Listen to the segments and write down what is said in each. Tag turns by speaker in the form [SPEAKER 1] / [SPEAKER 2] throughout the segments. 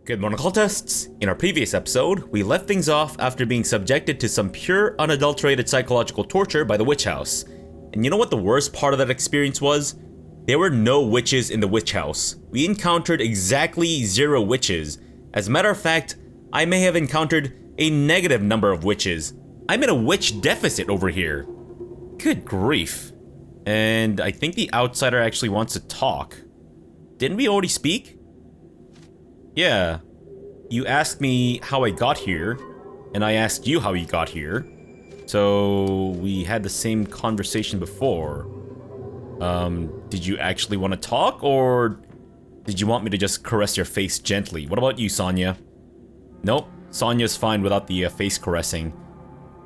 [SPEAKER 1] Good morning, occultists! In our previous episode, we left things off after being subjected to some pure, unadulterated psychological torture by the witch house. And you know what the worst part of that experience was? There were no witches in the witch house. We encountered exactly 0 witches. As a matter of fact, I may have encountered a negative number of witches. I'm in a witch deficit over here. Good grief. And I think the outsider actually wants to talk. Didn't we already speak? Yeah, you asked me how I got here, and I asked you how you got here. So we had the same conversation before. Did you actually want to talk, or did you want me to just caress your face gently? What about you, Sonia? Nope, Sonia's fine without the face caressing.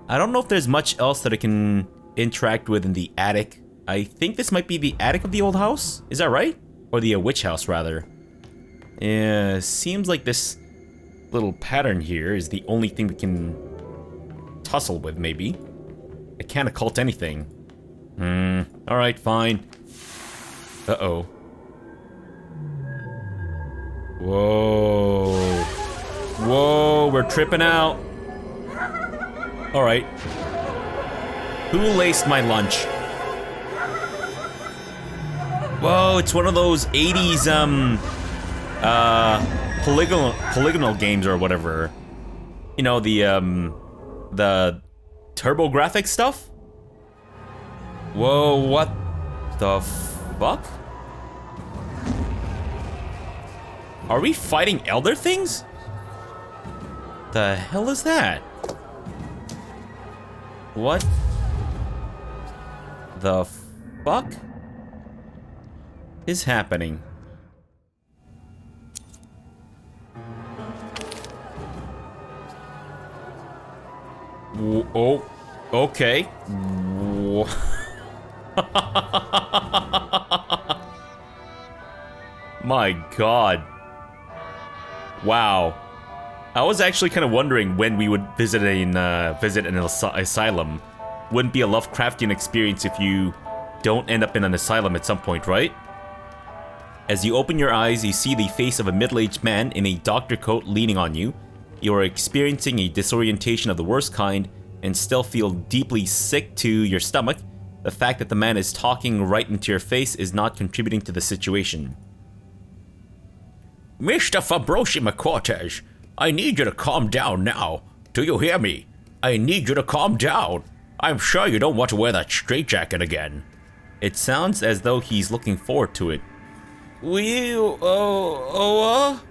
[SPEAKER 1] I don't know if there's much else that I can interact with in the attic. I think this might be the attic of the old house. Is that right? Or the witch house, rather. Yeah, seems like this little pattern here is the only thing we can tussle with, maybe. I can't occult anything. Alright, fine. Uh-oh. Whoa. Whoa, we're tripping out. Alright. Who laced my lunch? Whoa, it's one of those 80s, polygonal games or whatever. You know, the TurboGrafx stuff? Whoa, what the fuck? Are we fighting elder things? The hell is that? What the fuck is happening? Oh, okay. My god. Wow. I was actually kind of wondering when we would visit an asylum. Wouldn't be a Lovecraftian experience if you don't end up in an asylum at some point, right? As you open your eyes, you see the face of a middle-aged man in a doctor coat leaning on you. You are experiencing a disorientation of the worst kind and still feel deeply sick to your stomach. The fact that the man is talking right into your face is not contributing to the situation.
[SPEAKER 2] Mr. Fabrosi McCortes, I need you to calm down now. Do you hear me? I need you to calm down. I'm sure you don't want to wear that straitjacket again.
[SPEAKER 1] It sounds as though he's looking forward to it.
[SPEAKER 2] The wall.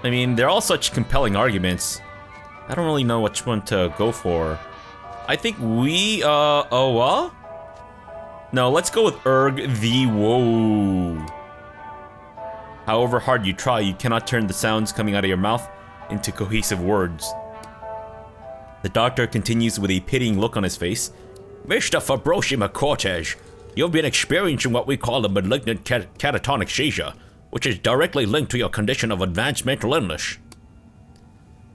[SPEAKER 1] I mean, they're all such compelling arguments. I don't really know which one to go for. I think no, let's go with the whoa. However hard you try, you cannot turn the sounds coming out of your mouth into cohesive words. The doctor continues with a pitying look on his face.
[SPEAKER 2] Mr. Fabrosi McCortes, you've been experiencing what we call a malignant catatonic seizure, which is directly linked to your condition of advanced mental illness.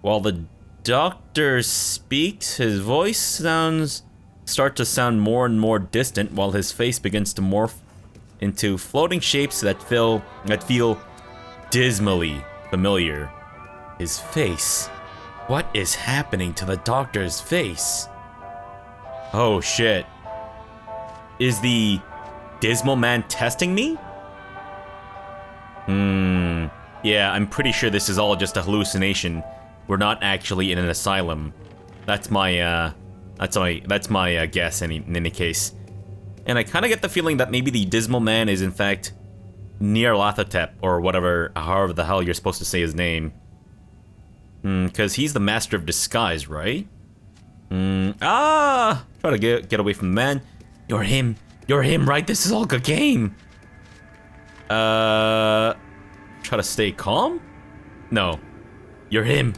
[SPEAKER 1] While the doctor speaks, his voice starts to sound more and more distant, while his face begins to morph into floating shapes that feel dismally familiar. His face. What is happening to the doctor's face? Oh shit. Is the Dismal Man testing me? Yeah, I'm pretty sure this is all just a hallucination. We're not actually in an asylum. That's my guess in any case. And I kind of get the feeling that maybe the Dismal Man is in fact Nyarlathotep or whatever, however the hell you're supposed to say his name. Because he's the master of disguise, right? Try to get away from the man. You're him, right? This is all a game. Try to stay calm? No. You're him.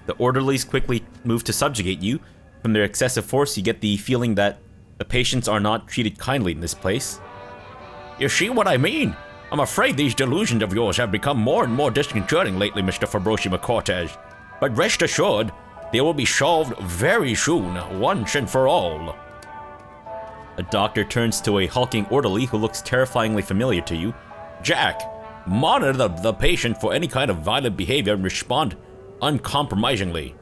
[SPEAKER 1] The orderlies quickly move to subjugate you. From their excessive force, you get the feeling that the patients are not treated kindly in this place.
[SPEAKER 2] You see what I mean? I'm afraid these delusions of yours have become more and more disconcerting lately, Mr. Fabrosi McCortes. but rest assured, they will be solved very soon, once and for all.
[SPEAKER 1] A doctor turns to a hulking orderly who looks terrifyingly familiar to you.
[SPEAKER 2] Jack, monitor the patient for any kind of violent behavior and respond uncompromisingly.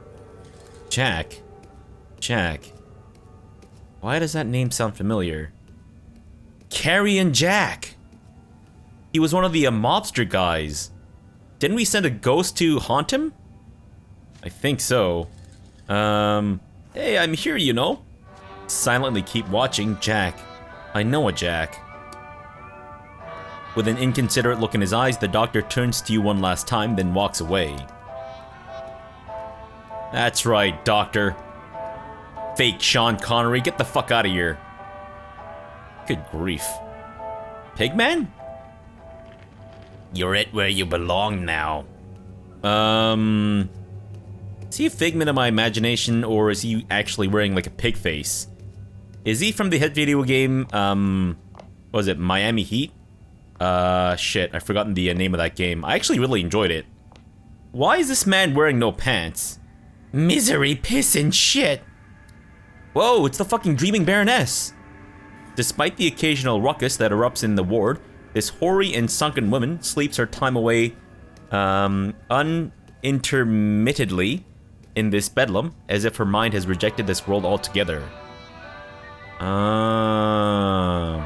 [SPEAKER 1] Jack. Why does that name sound familiar? Carrion Jack! He was one of the mobster guys. Didn't we send a ghost to haunt him? I think so. Hey, I'm here, you know. Silently keep watching, Jack. I know a Jack. With an inconsiderate look in his eyes, the doctor turns to you one last time, then walks away. That's right, Doctor. Fake Sean Connery, get the fuck out of here. Good grief. Pigman?
[SPEAKER 2] You're right where you belong now.
[SPEAKER 1] Is he a figment of my imagination, or is he actually wearing like a pig face? Is he from the hit video game, what was it, Miami Heat? Shit, I've forgotten the name of that game. I actually really enjoyed it. Why is this man wearing no pants? Misery, piss, and shit. Whoa, it's the fucking Dreaming Baroness. Despite the occasional ruckus that erupts in the ward, this hoary and sunken woman sleeps her time away, unintermittedly in this bedlam, as if her mind has rejected this world altogether. Are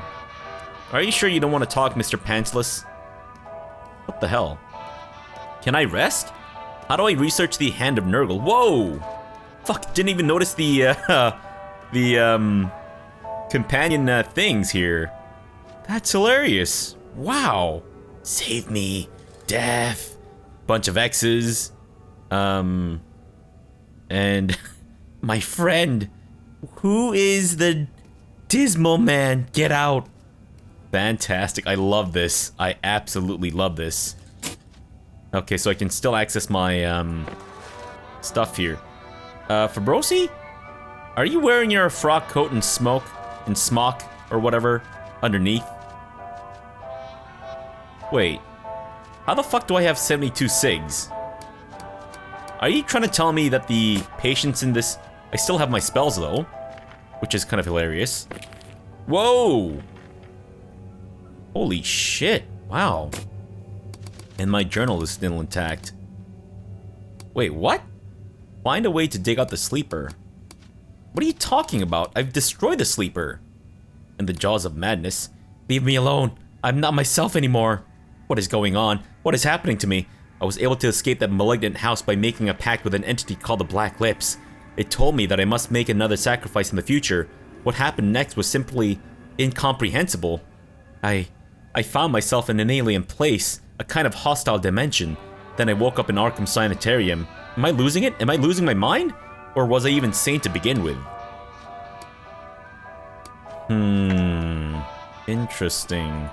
[SPEAKER 1] you sure you don't want to talk, Mr. Pantsless? What the hell? Can I rest? How do I research the Hand of Nurgle? Whoa! Fuck, didn't even notice the companion things here. That's hilarious. Wow. Save me. Death. Bunch of X's. And my friend. Who is the Dismal Man? Get out. Fantastic. I love this. I absolutely love this. Okay, so I can still access my stuff here. Fabrosi? Are you wearing your frock coat and smock or whatever underneath? Wait. How the fuck do I have 72 cigs? Are you trying to tell me that the patients in this... I still have my spells though, which is kind of hilarious. Whoa! Holy shit. Wow. And my journal is still intact. Wait, what? Find a way to dig out the sleeper. What are you talking about? I've destroyed the sleeper. In the jaws of madness. Leave me alone. I'm not myself anymore. What is going on? What is happening to me? I was able to escape that malignant house by making a pact with an entity called the Black Lips. It told me that I must make another sacrifice in the future. What happened next was simply incomprehensible. I found myself in an alien place, a kind of hostile dimension. Then I woke up in Arkham Sanitarium. Am I losing it? Am I losing my mind? Or was I even sane to begin with? Interesting.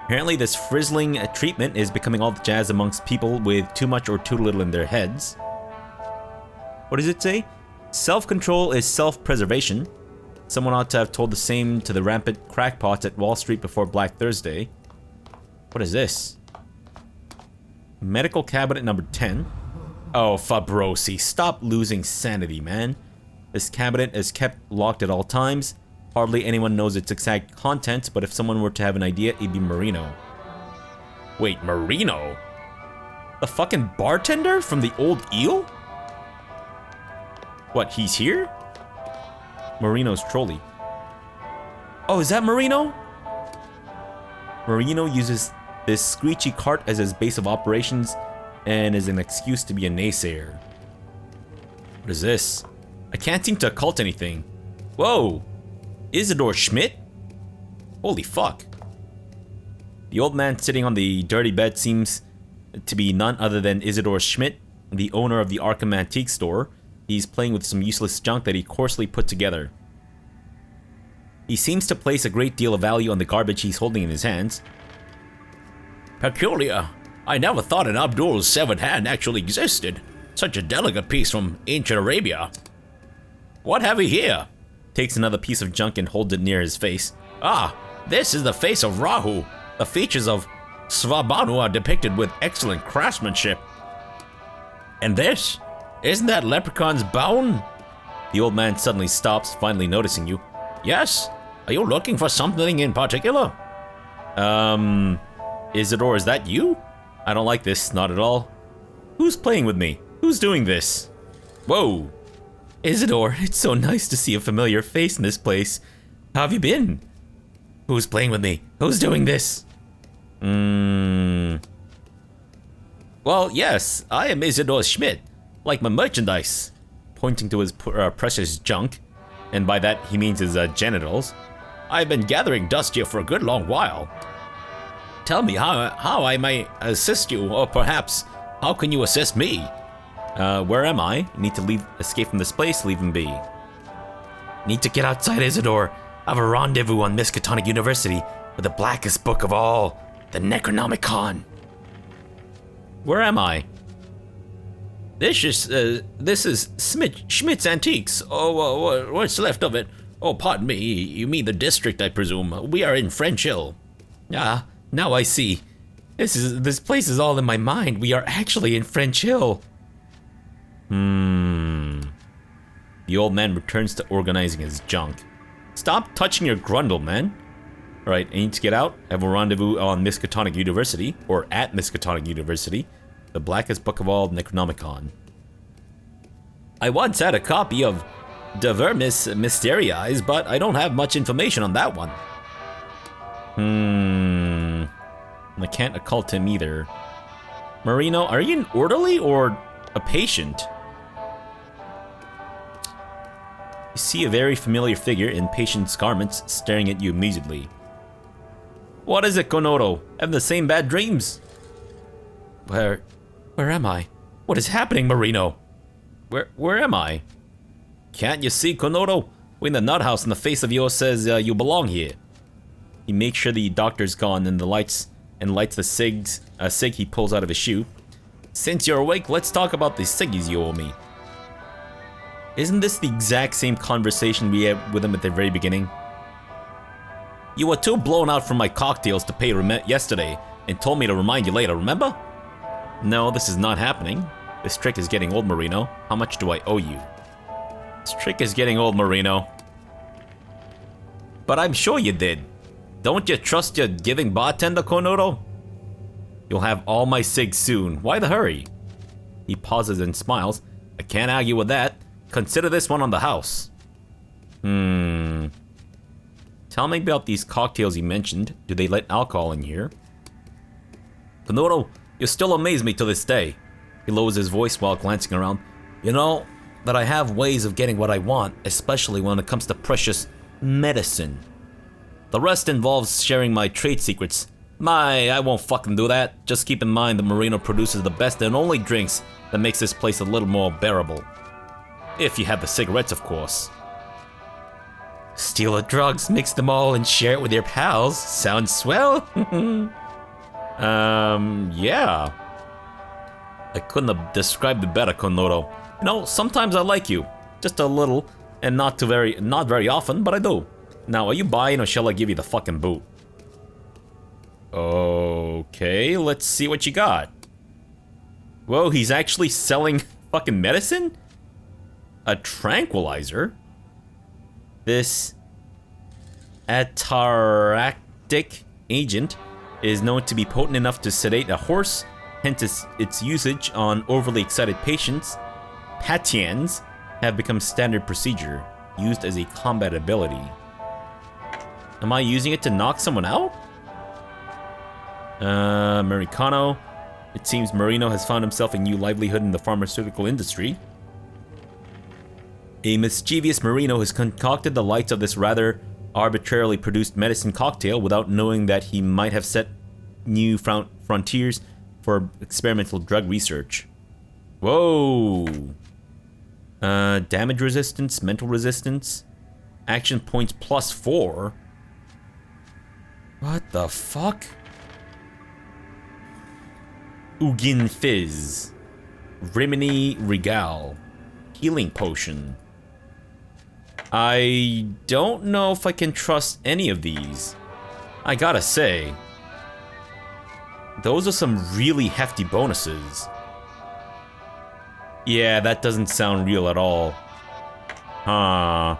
[SPEAKER 1] Apparently this frizzling treatment is becoming all the jazz amongst people with too much or too little in their heads. What does it say? Self-control is self-preservation. Someone ought to have told the same to the rampant crackpots at Wall Street before Black Thursday. What is this? Medical cabinet number 10. Oh, Fabrosi, stop losing sanity, man. This cabinet is kept locked at all times. Hardly anyone knows its exact contents, but if someone were to have an idea, it'd be Marino. Wait, Marino? The fucking bartender from the old eel? What, he's here? Marino's trolley. Oh, is that Marino? Marino uses this screechy cart as his base of operations and is an excuse to be a naysayer. What is this? I can't seem to occult anything. Whoa! Isidore Schmidt? Holy fuck. The old man sitting on the dirty bed seems to be none other than Isidore Schmidt, the owner of the Arkham antique store. He's playing with some useless junk that he coarsely put together. He seems to place a great deal of value on the garbage he's holding in his hands.
[SPEAKER 2] Peculiar. I never thought an Abdul's severed hand actually existed. Such a delicate piece from ancient Arabia. What have we here?
[SPEAKER 1] Takes another piece of junk and holds it near his face.
[SPEAKER 2] Ah, this is the face of Rahu. The features of Svabanu are depicted with excellent craftsmanship. And this? Isn't that leprechaun's bone?
[SPEAKER 1] The old man suddenly stops, finally noticing you.
[SPEAKER 2] Yes? Are you looking for something in particular?
[SPEAKER 1] Isidore, is that you? I don't like this, not at all. Who's playing with me? Who's doing this? Whoa. Isidore, it's so nice to see a familiar face in this place. How have you been? Who's playing with me? Who's doing this? Well, yes, I am Isidore Schmidt, like my merchandise. Pointing to his precious junk, and by that he means his genitals.
[SPEAKER 2] I've been gathering dust here for a good long while. Tell me how I may assist you, or perhaps, how can you assist me?
[SPEAKER 1] Where am I? Need to escape from this place, leave him be. Need to get outside, Isidore. I have a rendezvous on Miskatonic University with the blackest book of all, the Necronomicon. Where am I?
[SPEAKER 2] This is Schmidt's Antiques. Oh, what's left of it? Oh, pardon me. You mean the district, I presume. We are in French Hill.
[SPEAKER 1] Ah, now I see. This place is all in my mind. We are actually in French Hill. The old man returns to organizing his junk. Stop touching your grundle, man. Alright, I need to get out. I have a rendezvous on Miskatonic University, or at Miskatonic University. The blackest book of all, Necronomicon. I once had a copy of De Vermis Mysteriis, but I don't have much information on that one. I can't occult him either. Marino, are you an orderly or a patient? You see a very familiar figure in patient's garments staring at you amusedly. What is it, Konodo? I have the same bad dreams. Where am I? What is happening, Marino? Where am I? Can't you see, Konodo? We're in the nut house and the face of yours says you belong here. He makes sure the doctor's gone and lights the cig he pulls out of his shoe. Since you're awake, let's talk about the ciggies you owe me. Isn't this the exact same conversation we had with him at the very beginning? You were too blown out from my cocktails to pay yesterday and told me to remind you later, remember? No, this is not happening. This trick is getting old, Marino. How much do I owe you? This trick is getting old, Marino. But I'm sure you did. Don't you trust your giving bartender, Konodo? You'll have all my cigs soon. Why the hurry? He pauses and smiles. I can't argue with that. Consider this one on the house. Tell me about these cocktails you mentioned. Do they let alcohol in here? Konodo, you still amaze me to this day. He lowers his voice while glancing around. You know that I have ways of getting what I want, especially when it comes to precious medicine. The rest involves sharing my trade secrets. I won't fucking do that. Just keep in mind that Marino produces the best and only drinks that makes this place a little more bearable. If you have the cigarettes, of course. Steal the drugs, mix them all, and share it with your pals. Sounds swell? Yeah. I couldn't have described it better, Konodo. You know, sometimes I like you. Just a little, and not very often, but I do. Now, are you buying or shall I give you the fucking boot? Okay, let's see what you got. Whoa, he's actually selling fucking medicine? A tranquilizer? This ataraxic agent is known to be potent enough to sedate a horse, hence its usage on overly excited patients. Patiens have become standard procedure, used as a combat ability. Am I using it to knock someone out? Americano. It seems Marino has found himself a new livelihood in the pharmaceutical industry. A mischievous Marino has concocted the lights of this rather arbitrarily produced medicine cocktail without knowing that he might have set new frontiers for experimental drug research. Whoa! Damage resistance, mental resistance, action points +4. What the fuck? Ugin Fizz. Rimini Regal. Healing Potion. I don't know if I can trust any of these. I gotta say. Those are some really hefty bonuses. Yeah, that doesn't sound real at all. Huh.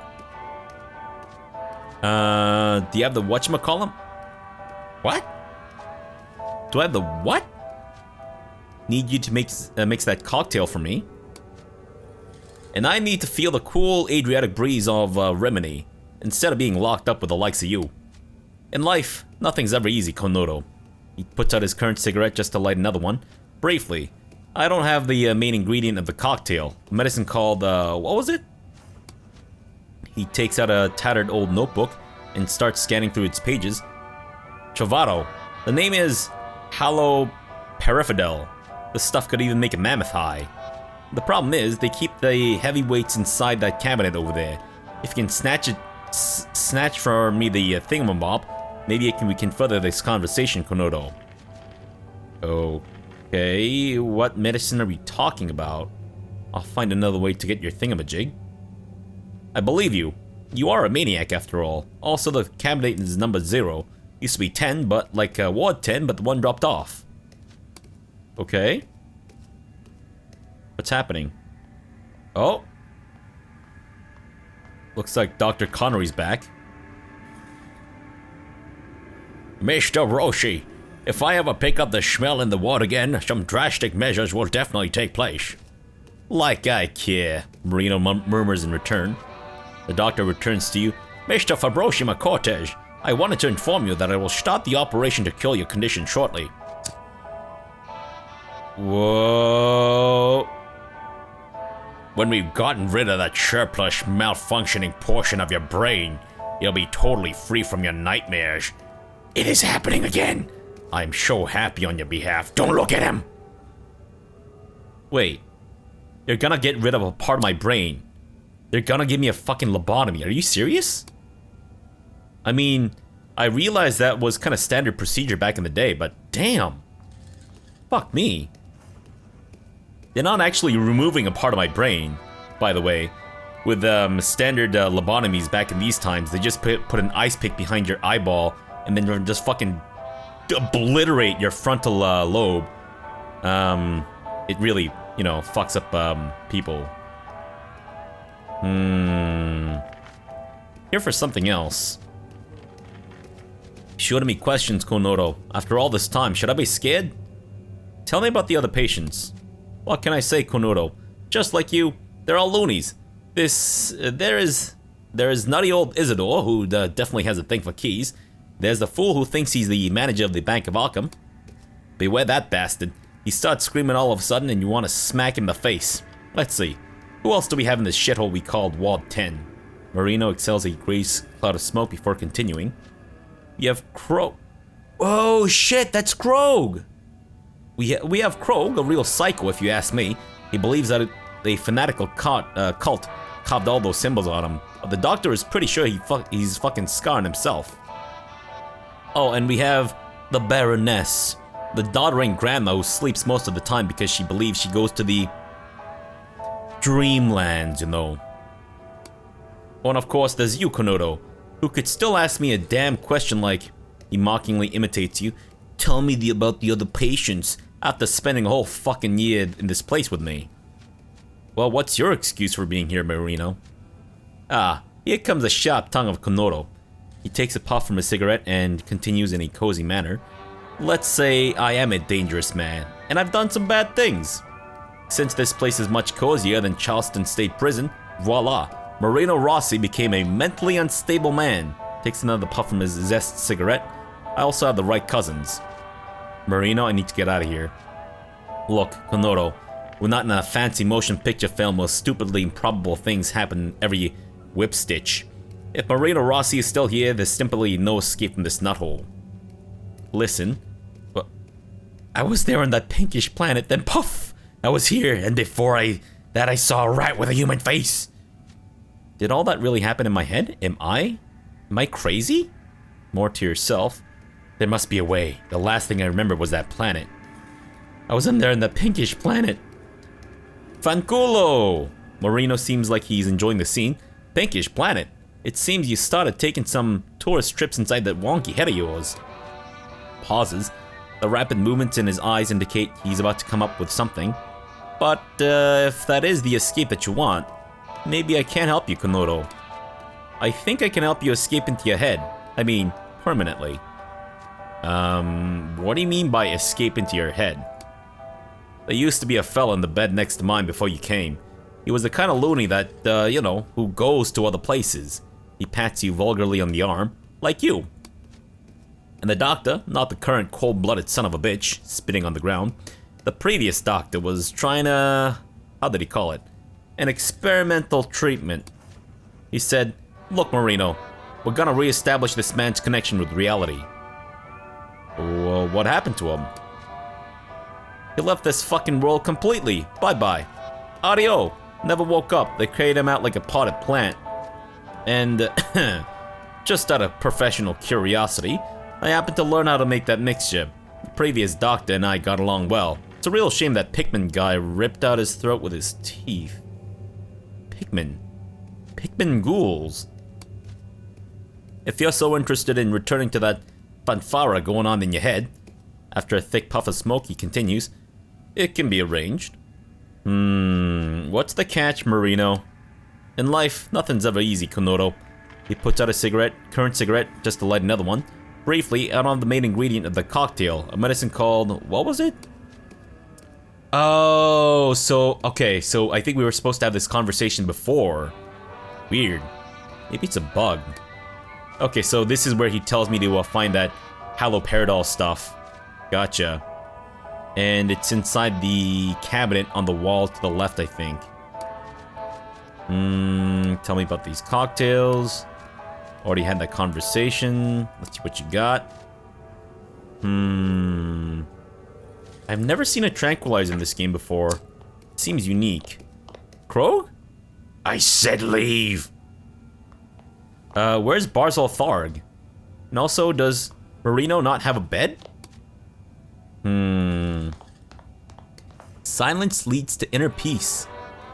[SPEAKER 1] Do you have the whatchamacallit? What? Do I have the what? Need you to mix that cocktail for me. And I need to feel the cool Adriatic breeze of Rimini, instead of being locked up with the likes of you. In life, nothing's ever easy, Konodo. He puts out his current cigarette just to light another one. Briefly, I don't have the main ingredient of the cocktail, a medicine called, what was it? He takes out a tattered old notebook and starts scanning through its pages. Trovato. The name is haloperidol. The stuff could even make a mammoth high. The problem is, they keep the heavyweights inside that cabinet over there. If you can snatch for me the thingamabob, maybe we can further this conversation, Konodo. Okay, what medicine are we talking about? I'll find another way to get your thingamajig. I believe you. You are a maniac after all. Also, the cabinet is number 0. Used to be 10, but like Ward 10, but the one dropped off. Okay. What's happening? Oh. Looks like Dr. Connery's back.
[SPEAKER 2] Mr. Roshi, if I ever pick up the smell in the ward again, some drastic measures will definitely take place.
[SPEAKER 1] Like I care, Marino murmurs in return. The doctor returns to you.
[SPEAKER 2] Mr. Fabrosi McCortes, I wanted to inform you that I will start the operation to cure your condition shortly.
[SPEAKER 1] Whoa.
[SPEAKER 2] When we've gotten rid of that surplus malfunctioning portion of your brain, you'll be totally free from your nightmares. It is happening again. I'm so happy on your behalf. Don't look at him.
[SPEAKER 1] Wait. You're gonna get rid of a part of my brain. They're gonna give me a fucking lobotomy. Are you serious? I mean, I realized that was kind of standard procedure back in the day, but damn. Fuck me. They're not actually removing a part of my brain, by the way. With standard lobotomies back in these times, they just put an ice pick behind your eyeball and then just fucking obliterate your frontal lobe. It really, you know, fucks up people. Here for something else. Shooting me questions, Konodo. After all this time, should I be scared? Tell me about the other patients. What can I say, Konodo? Just like you, they're all loonies. There is nutty old Isidore, who definitely has a thing for keys. There's the fool who thinks he's the manager of the Bank of Arkham. Beware that bastard. He starts screaming all of a sudden and you want to smack him in the face. Let's see. Who else do we have in this shithole we called Ward 10? Marino exhales a gray cloud of smoke before continuing. You have Krog. Oh shit, that's Krog! We have Krog, a real psycho if you ask me. He believes that a fanatical cult carved all those symbols on him. But the doctor is pretty sure he's fucking scarring himself. Oh, and we have the Baroness, the doddering grandma who sleeps most of the time because she believes she goes to the dreamlands, you know. Oh, and of course, there's you, Konodo, who could still ask me a damn question like, he mockingly imitates you, tell me about the other patients, after spending a whole fucking year in this place with me. Well, what's your excuse for being here, Marino? Ah, here comes the sharp tongue of Konodo. He takes a puff from his cigarette and continues in a cozy manner. Let's say I am a dangerous man, and I've done some bad things. Since this place is much cozier than Charleston State Prison, voila, Marino Rossi became a mentally unstable man. Takes another puff from his zest cigarette. I also have the right cousins. Marino, I need to get out of here. Look, Konodo, we're not in a fancy motion picture film where stupidly improbable things happen every whip stitch. If Marino Rossi is still here, there's simply no escape from this nuthole. Listen, I was there on that pinkish planet, then puff! I was here, and before that I saw a rat with a human face. Did all that really happen in my head? Am I crazy? More to yourself. There must be a way. The last thing I remember was that planet. I was in there in the pinkish planet. Fanculo! Marino seems like he's enjoying the scene. Pinkish planet. It seems you started taking some tourist trips inside that wonky head of yours. Pauses. The rapid movements in his eyes indicate he's about to come up with something. But if that is the escape that you want, maybe I can help you, Konodo. I think I can help you escape into your head. I mean, permanently. What do you mean by escape into your head? There used to be a fella in the bed next to mine before you came. He was the kind of loony that, you know, who goes to other places. He pats you vulgarly on the arm, like you. And the doctor, not the current cold-blooded son of a bitch, spitting on the ground, the previous doctor was trying to... how did he call it? An experimental treatment. He said, "Look, Marino, we're gonna re-establish this man's connection with reality." Well, what happened to him? He left this fucking world completely. Bye-bye. Adio. Never woke up. They carried him out like a potted plant. And, just out of professional curiosity, I happened to learn how to make that mixture. The previous doctor and I got along well. It's a real shame that Pikmin guy ripped out his throat with his teeth. Pikmin ghouls. If you're so interested in returning to that fanfara going on in your head, after a thick puff of smoke, he continues, it can be arranged. What's the catch, Marino? In life, nothing's ever easy, Konodo. He puts out a current cigarette, just to light another one. Briefly, out on the main ingredient of the cocktail, a medicine called, what was it? Oh, okay, so I think we were supposed to have this conversation before. Weird. Maybe it's a bug. Okay, so this is where he tells me to find that haloperidol stuff. Gotcha. And it's inside the cabinet on the wall to the left, I think. Tell me about these cocktails. Already had that conversation. Let's see what you got. I've never seen a tranquilizer in this game before. Seems unique. Krog?
[SPEAKER 2] I said leave.
[SPEAKER 1] Where's Barzal Tharg? And also, does Marino not have a bed? Silence leads to inner peace.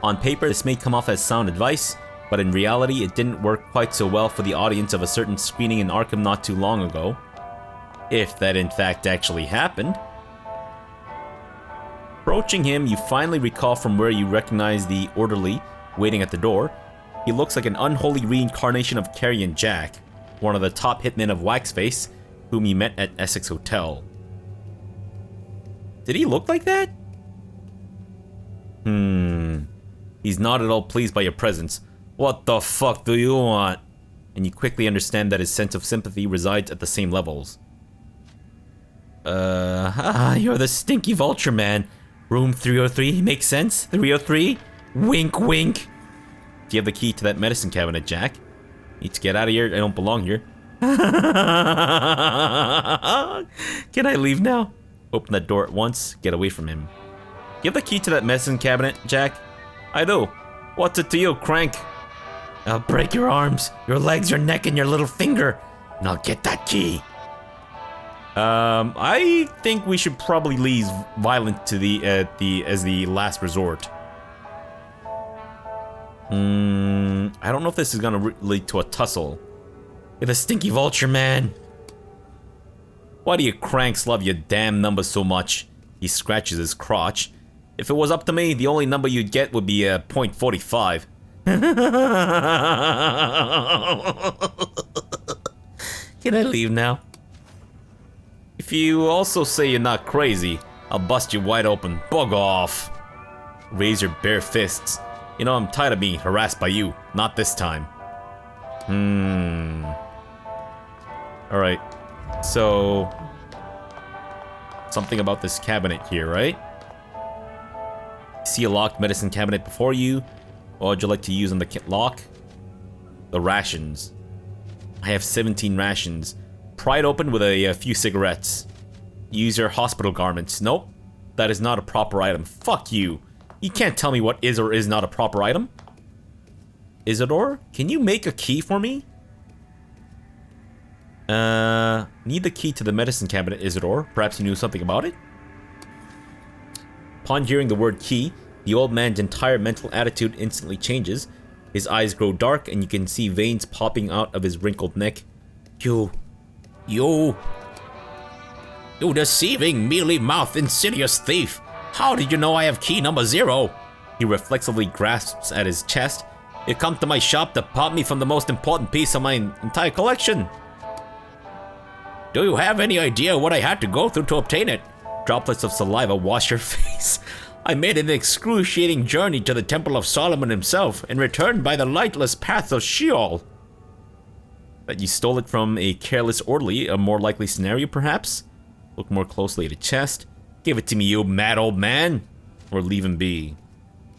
[SPEAKER 1] On paper, this may come off as sound advice, but in reality, it didn't work quite so well for the audience of a certain screening in Arkham not too long ago. If that in fact actually happened. Approaching him, you finally recall from where you recognize the orderly waiting at the door. He looks like an unholy reincarnation of Carrion Jack, one of the top hitmen of Waxface, whom you met at Essex Hotel. Did he look like that? He's not at all pleased by your presence. What the fuck do you want? And you quickly understand that his sense of sympathy resides at the same levels. You're the stinky vulture man. Room 303, makes sense? 303? Wink, wink. Do you have the key to that medicine cabinet, Jack? Need to get out of here, I don't belong here. Can I leave now? Open that door at once, get away from him. You have the key to that medicine cabinet, Jack? I do. What's it to you, crank? I'll break your arms, your legs, your neck, and your little finger. And I'll get that key. I think we should probably leave violence to as the last resort. I don't know if this is gonna lead to a tussle. You're the stinky vulture, man. Why do you cranks love your damn numbers so much? He scratches his crotch. If it was up to me, the only number you'd get would be .45. Can I leave now? If you also say you're not crazy, I'll bust you wide open. Bug off. Raise your bare fists. You know, I'm tired of being harassed by you. Not this time. Alright. So... something about this cabinet here, right? See a locked medicine cabinet before you. What would you like to use on the lock? The rations. I have 17 rations. Pry it open with a few cigarettes. Use your hospital garments. Nope. That is not a proper item. Fuck you. You can't tell me what is or is not a proper item. Isidore, can you make a key for me? Need the key to the medicine cabinet, Isidore. Perhaps you knew something about it? Upon hearing the word key, the old man's entire mental attitude instantly changes. His eyes grow dark and you can see veins popping out of his wrinkled neck. You deceiving, mealy-mouthed, insidious thief!
[SPEAKER 2] How did you know I have key number 0? He reflexively grasps at his chest. You come to my shop to pop me from the most important piece of my entire collection. Do you have any idea what I had to go through to obtain it? Droplets of saliva wash your face. I made an excruciating journey to the Temple of Solomon himself and returned by the lightless paths of Sheol. That you stole it from a careless orderly, a more likely scenario perhaps? Look more closely at the chest. Give it to me, you mad old man. Or leave him be.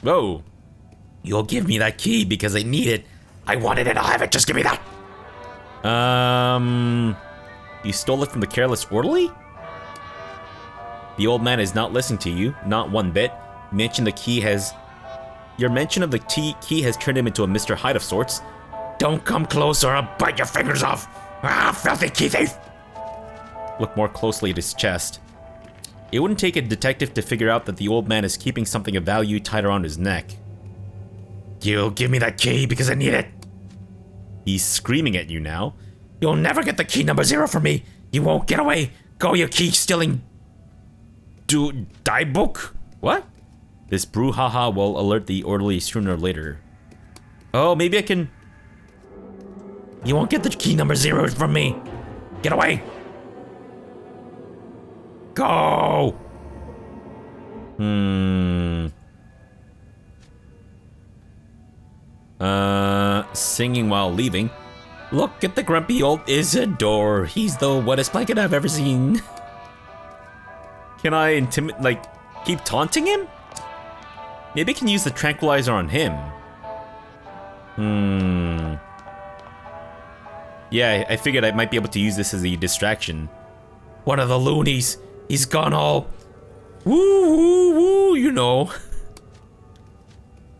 [SPEAKER 2] Whoa. You'll give me that key because I need it. I want it and I'll have it. Just give me that.
[SPEAKER 1] You stole it from the careless orderly? The old man is not listening to you, not one bit. Your mention of the key has turned him into a Mr. Hyde of sorts.
[SPEAKER 2] Don't come close or I'll bite your fingers off. Ah, filthy key thief.
[SPEAKER 1] Look more closely at his chest. It wouldn't take a detective to figure out that the old man is keeping something of value tied around his neck.
[SPEAKER 2] You'll give me that key because I need it.
[SPEAKER 1] He's screaming at you now.
[SPEAKER 2] You'll never get the key number 0 from me. You won't get away. Go, you key-stealing... die book?
[SPEAKER 1] What? This brouhaha will alert the orderly sooner or later. Oh, maybe I can...
[SPEAKER 2] You won't get the key number 0 from me. Get away. Go!
[SPEAKER 1] Singing while leaving. Look at the grumpy old Isidore. He's the wettest blanket I've ever seen. Can I keep taunting him? Maybe I can use the tranquilizer on him. Yeah, I figured I might be able to use this as a distraction.
[SPEAKER 2] One of the loonies. He's gone all... woo, woo, woo, you know.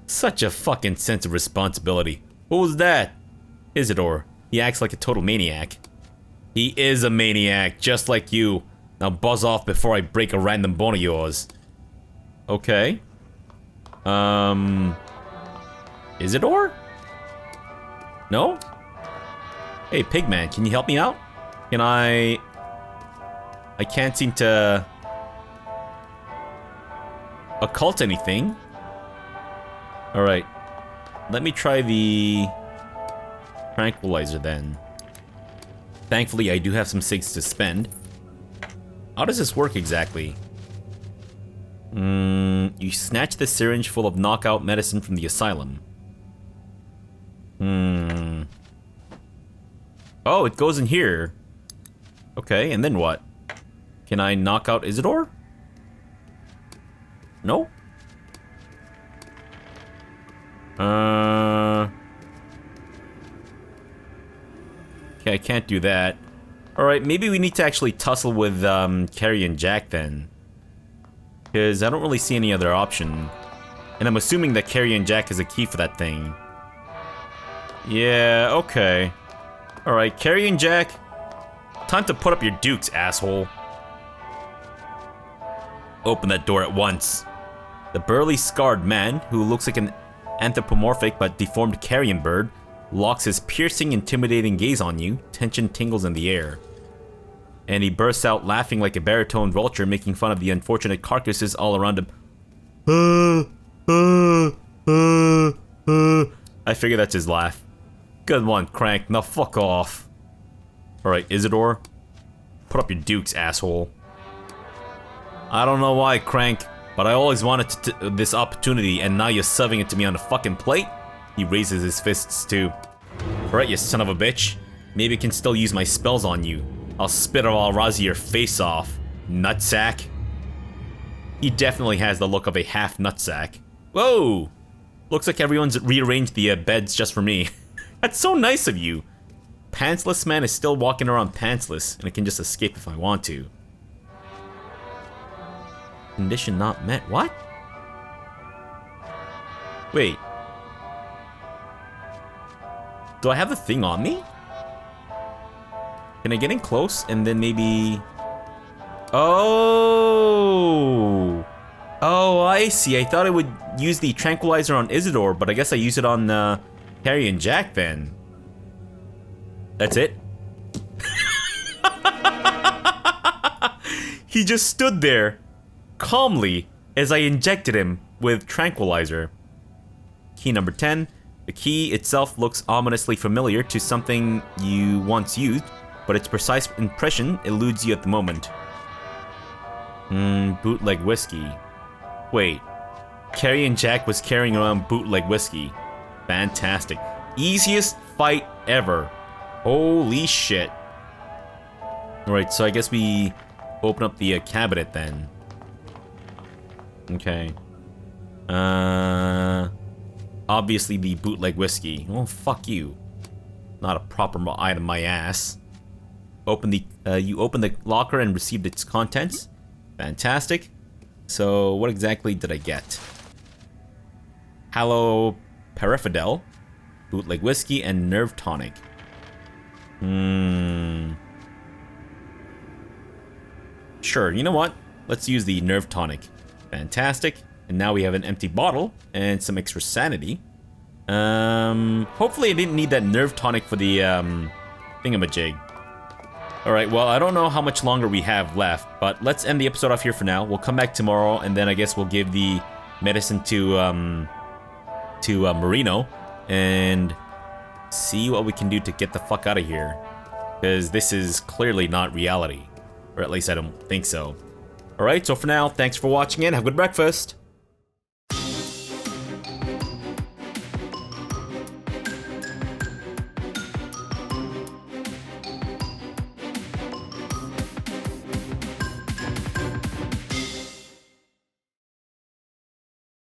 [SPEAKER 1] Such a fucking sense of responsibility. What was that? Isidore. He acts like a total maniac. He is a maniac, just like you. Now buzz off before I break a random bone of yours. Okay. Isidore? No? Hey, Pigman, can you help me out? Can I can't seem to... occult anything. Alright. Let me try the... tranquilizer then. Thankfully, I do have some SIGs to spend. How does this work exactly? You snatch the syringe full of knockout medicine from the asylum. Oh, it goes in here. Okay, and then what? Can I knock out Isidore? No? Okay, I can't do that. Alright, maybe we need to actually tussle with Carrie and Jack then. Because I don't really see any other option. And I'm assuming that Carrie and Jack is a key for that thing. Yeah, okay. Alright, Carrie and Jack. Time to put up your dukes, asshole. Open that door at once. The burly, scarred man, who looks like an anthropomorphic but deformed carrion bird, locks his piercing, intimidating gaze on you. Tension tingles in the air. And he bursts out laughing like a baritone vulture, making fun of the unfortunate carcasses all around him. I figure that's his laugh. Good one, Crank. Now fuck off. Alright, Isidore. Put up your dukes, asshole. I don't know why, Crank, but I always wanted this opportunity, and now you're serving it to me on a fucking plate? He raises his fists too. Alright, you son of a bitch. Maybe I can still use my spells on you. I'll spit all razzie your face off, nutsack. He definitely has the look of a half nutsack. Whoa! Looks like everyone's rearranged the beds just for me. That's so nice of you. Pantsless man is still walking around pantsless, and I can just escape if I want to. Condition not met. What? Wait. Do I have the thing on me? Can I get in close and then maybe... Oh! Oh, I see. I thought I would use the tranquilizer on Isidore, but I guess I use it on Carrie and Jack then. That's it? He just stood there, calmly, as I injected him with tranquilizer. Key number 10. The key itself looks ominously familiar to something you once used, but its precise impression eludes you at the moment. Bootleg whiskey. Wait. Carrie and Jack was carrying around bootleg whiskey. Fantastic. Easiest fight ever. Holy shit. Alright, so I guess we open up the cabinet then. Okay. Obviously the bootleg whiskey. Oh, fuck you. Not a proper item, my ass. You open the locker and received its contents. Fantastic. So, what exactly did I get? Haloperidol, bootleg whiskey, and nerve tonic. Sure, you know what? Let's use the nerve tonic. Fantastic. And now we have an empty bottle and some extra sanity. Hopefully I didn't need that nerve tonic for the thingamajig. Alright, well, I don't know how much longer we have left, but let's end the episode off here for now. We'll come back tomorrow, and then I guess we'll give the medicine to Marino, and see what we can do to get the fuck out of here. Because this is clearly not reality. Or at least I don't think so. Alright, so for now, thanks for watching and have a good breakfast.